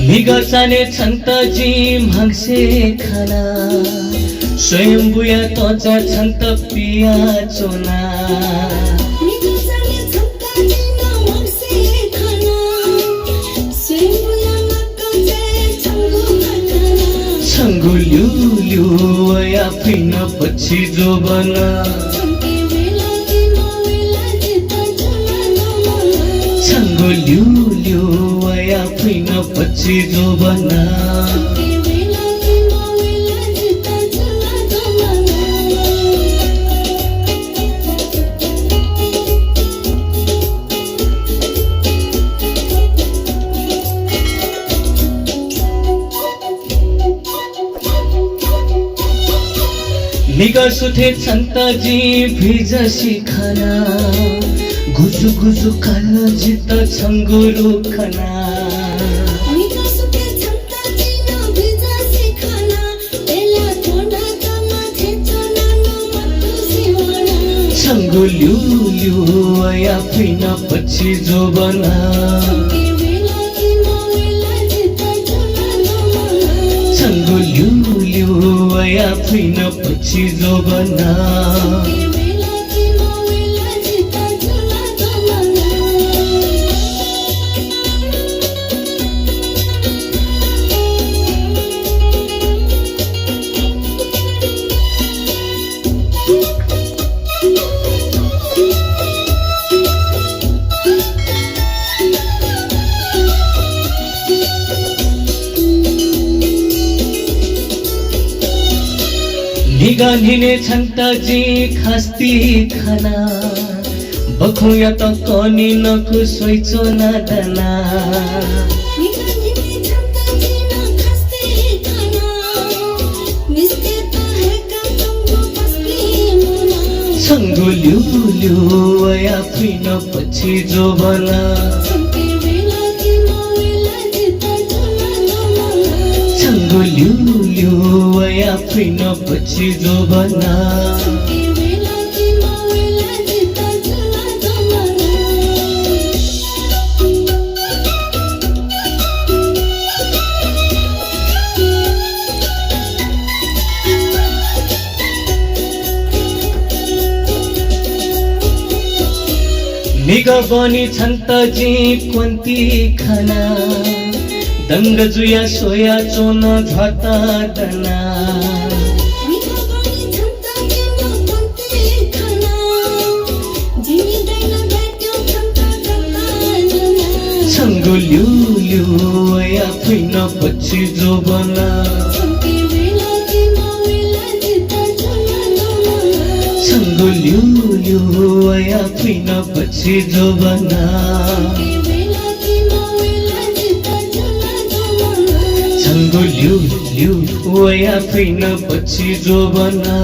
निगसाने छन्तजी मागसे खाना स्वयंभूया तोचा छन्त पिया चोना छंगु ल्यु वया फिन पछि जोबना छंगु ल्यु वया फिन पछि जोबना निगसुथे छन्तजी भिजसी खाना गुजु गुजु कालो जित छंगुरु खाना छंगु ल्यु वया फिन पछि जोबना छंगु ल्यु वया फिन पछि जोबना निगानिने छन्तजी खास्ती खाना बखुया त कनी नकु सोइचो ना दाना छंगु ल्यु वया फिन पछि जोबना छंगु ल्यु वया फिन पछि जोबना निगबनी छन्तजी कोन्ती खाना दंग जुया सोया चोन झता दना छंगु ल्यु वया फिन पछि जोबना छंगु ल्यु वया फिन पछि जोबना छंगु ल्यु वया फिन पछि जोबना।